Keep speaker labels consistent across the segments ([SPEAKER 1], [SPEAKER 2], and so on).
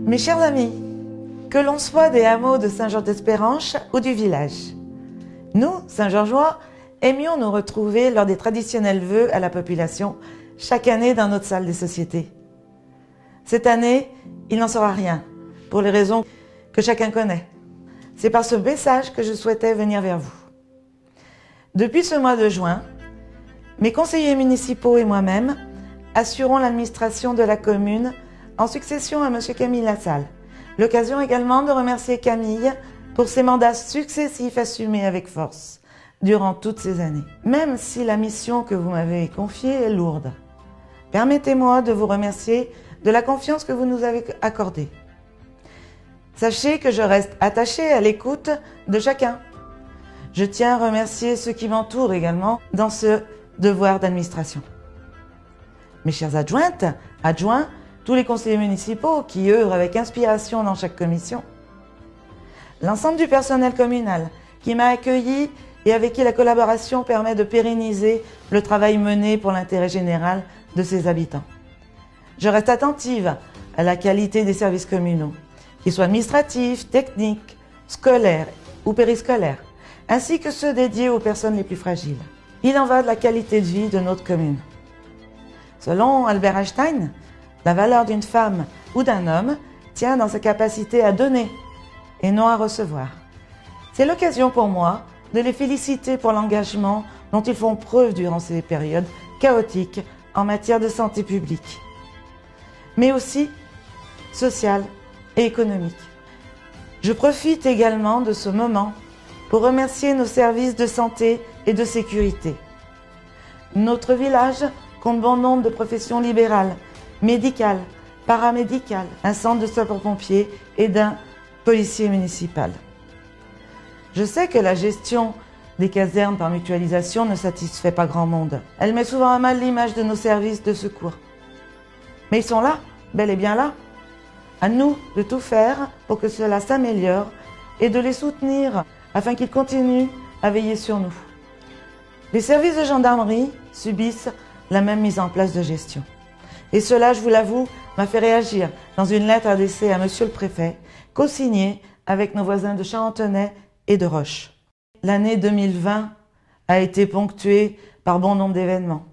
[SPEAKER 1] Mes chers amis, que l'on soit des hameaux de Saint-Georges-d'Espéranche ou du village, nous, Saint-Georgeois, aimions nous retrouver lors des traditionnels vœux à la population chaque année dans notre salle des sociétés. Cette année, il n'en sera rien, pour les raisons que chacun connaît. C'est par ce message que je souhaitais venir vers vous. Depuis ce mois de juin, mes conseillers municipaux et moi-même assurons l'administration de la commune en succession à M. Camille Lassalle. L'occasion également de remercier Camille pour ses mandats successifs assumés avec force durant toutes ces années. Même si la mission que vous m'avez confiée est lourde, permettez-moi de vous remercier de la confiance que vous nous avez accordée. Sachez que je reste attachée à l'écoute de chacun. Je tiens à remercier ceux qui m'entourent également dans ce devoir d'administration. Mes chères adjointes, adjoints, tous les conseillers municipaux qui œuvrent avec inspiration dans chaque commission, l'ensemble du personnel communal qui m'a accueilli et avec qui la collaboration permet de pérenniser le travail mené pour l'intérêt général de ses habitants. Je reste attentive à la qualité des services communaux, qu'ils soient administratifs, techniques, scolaires ou périscolaires, ainsi que ceux dédiés aux personnes les plus fragiles. Il en va de la qualité de vie de notre commune. Selon Albert Einstein, la valeur d'une femme ou d'un homme tient dans sa capacité à donner et non à recevoir. C'est l'occasion pour moi de les féliciter pour l'engagement dont ils font preuve durant ces périodes chaotiques en matière de santé publique, mais aussi sociale et économique. Je profite également de ce moment pour remercier nos services de santé et de sécurité. Notre village compte bon nombre de professions libérales, médicales, paramédicales, un centre de sapeurs-pompiers et d'un policier municipal. Je sais que la gestion des casernes par mutualisation ne satisfait pas grand monde. Elle met souvent à mal l'image de nos services de secours. Mais ils sont là, bel et bien là. À nous de tout faire pour que cela s'améliore et de les soutenir afin qu'ils continuent à veiller sur nous. Les services de gendarmerie subissent la même mise en place de gestion. Et cela, je vous l'avoue, m'a fait réagir dans une lettre adressée à Monsieur le Préfet, co-signée avec nos voisins de Charentenay et de Roche. L'année 2020 a été ponctuée par bon nombre d'événements.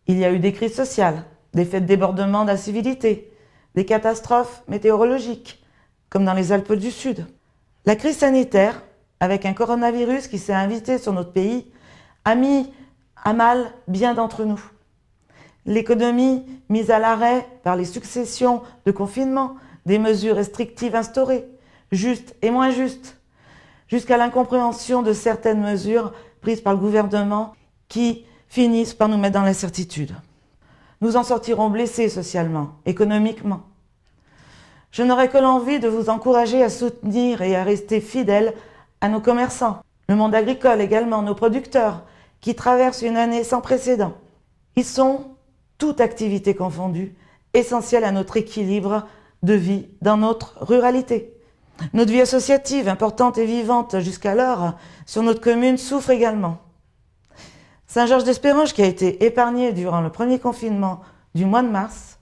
[SPEAKER 1] Il y a eu des crises sociales, des faits de débordement d'incivilité, des catastrophes météorologiques, comme dans les Alpes du Sud. La crise sanitaire, avec un coronavirus qui s'est invité sur notre pays, a mis à mal bien d'entre nous. L'économie mise à l'arrêt par les successions de confinements, des mesures restrictives instaurées, justes et moins justes, jusqu'à l'incompréhension de certaines mesures prises par le gouvernement qui finissent par nous mettre dans l'incertitude. Nous en sortirons blessés socialement, économiquement. Je n'aurai que l'envie de vous encourager à soutenir et à rester fidèles à nos commerçants, le monde agricole également, nos producteurs, qui traversent une année sans précédent. Ils sont, toute activité confondue, essentiels à notre équilibre de vie dans notre ruralité. Notre vie associative, importante et vivante jusqu'alors, sur notre commune, souffre également. Saint-Georges-d'Espéranche, qui a été épargné durant le premier confinement du mois de mars,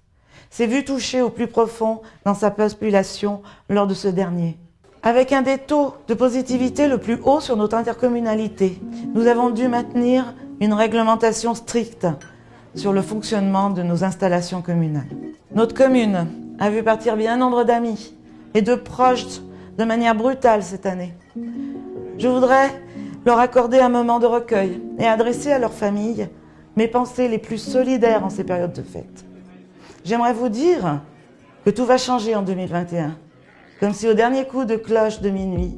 [SPEAKER 1] s'est vu touché au plus profond dans sa population lors de ce dernier. Avec un des taux de positivité le plus haut sur notre intercommunalité, nous avons dû maintenir une réglementation stricte sur le fonctionnement de nos installations communales. Notre commune a vu partir bien nombre d'amis et de proches de manière brutale cette année. Je voudrais leur accorder un moment de recueil et adresser à leurs familles mes pensées les plus solidaires en ces périodes de fête. J'aimerais vous dire que tout va changer en 2021, comme si au dernier coup de cloche de minuit,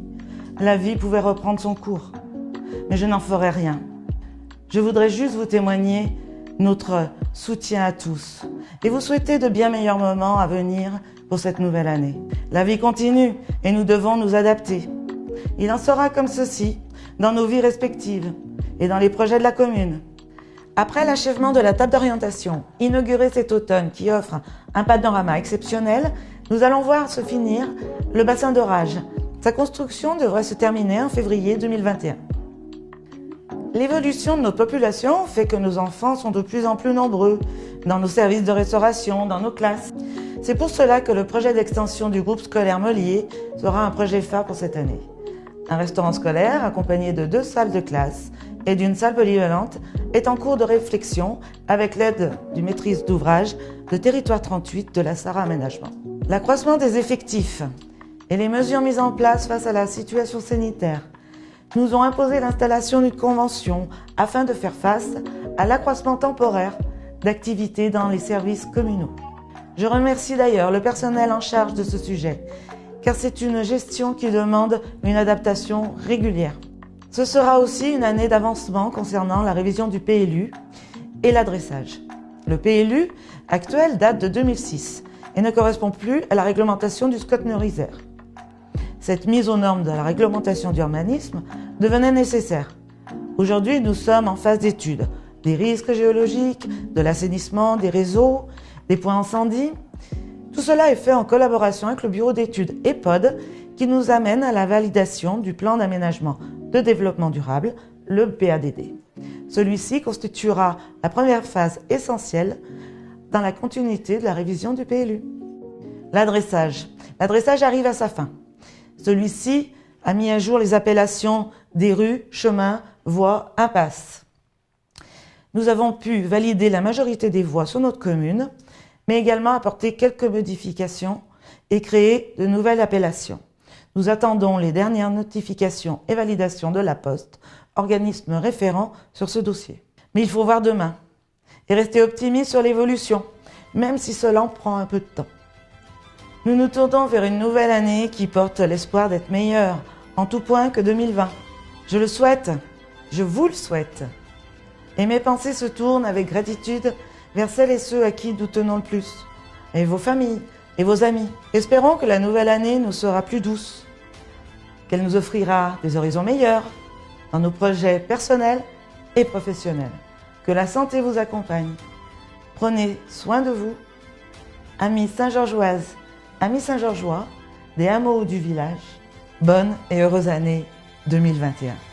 [SPEAKER 1] la vie pouvait reprendre son cours. Mais je n'en ferai rien. Je voudrais juste vous témoigner notre soutien à tous et vous souhaiter de bien meilleurs moments à venir pour cette nouvelle année. La vie continue et nous devons nous adapter. Il en sera comme ceci dans nos vies respectives et dans les projets de la commune. Après l'achèvement de la table d'orientation, inaugurée cet automne qui offre un panorama exceptionnel, nous allons voir se finir le bassin d'orage. Sa construction devrait se terminer en février 2021. L'évolution de notre population fait que nos enfants sont de plus en plus nombreux dans nos services de restauration, dans nos classes. C'est pour cela que le projet d'extension du groupe scolaire Molier sera un projet phare pour cette année. Un restaurant scolaire accompagné de 2 salles de classe et d'une salle polyvalente est en cours de réflexion avec l'aide du maîtrise d'ouvrage de Territoire 38 de la Sarah Aménagement. L'accroissement des effectifs et les mesures mises en place face à la situation sanitaire nous ont imposé l'installation d'une convention afin de faire face à l'accroissement temporaire d'activités dans les services communaux. Je remercie d'ailleurs le personnel en charge de ce sujet, car c'est une gestion qui demande une adaptation régulière. Ce sera aussi une année d'avancement concernant la révision du PLU et l'adressage. Le PLU actuel date de 2006 et ne correspond plus à la réglementation du SCOT-Nuriser. Cette mise aux normes de la réglementation d'urbanisme devenait nécessaire. Aujourd'hui, nous sommes en phase d'étude des risques géologiques, de l'assainissement, des réseaux, des points incendie. Tout cela est fait en collaboration avec le bureau d'études EPOD qui nous amène à la validation du plan d'aménagement de développement durable, le PADD. Celui-ci constituera la première phase essentielle dans la continuité de la révision du PLU. L'adressage. L'adressage arrive à sa fin. Celui-ci a mis à jour les appellations des rues, chemins, voies, impasses. Nous avons pu valider la majorité des voies sur notre commune, mais également apporter quelques modifications et créer de nouvelles appellations. Nous attendons les dernières notifications et validations de la Poste, organisme référent sur ce dossier. Mais il faut voir demain et rester optimiste sur l'évolution, même si cela prend un peu de temps. Nous nous tournons vers une nouvelle année qui porte l'espoir d'être meilleure en tout point que 2020. Je le souhaite, je vous le souhaite. Et mes pensées se tournent avec gratitude vers celles et ceux à qui nous tenons le plus, et vos familles et vos amis. Espérons que la nouvelle année nous sera plus douce, qu'elle nous offrira des horizons meilleurs dans nos projets personnels et professionnels. Que la santé vous accompagne. Prenez soin de vous. Amis Saint-Georgeoises, amis Saint-Georgeois, des hameaux du village, bonne et heureuse année 2021.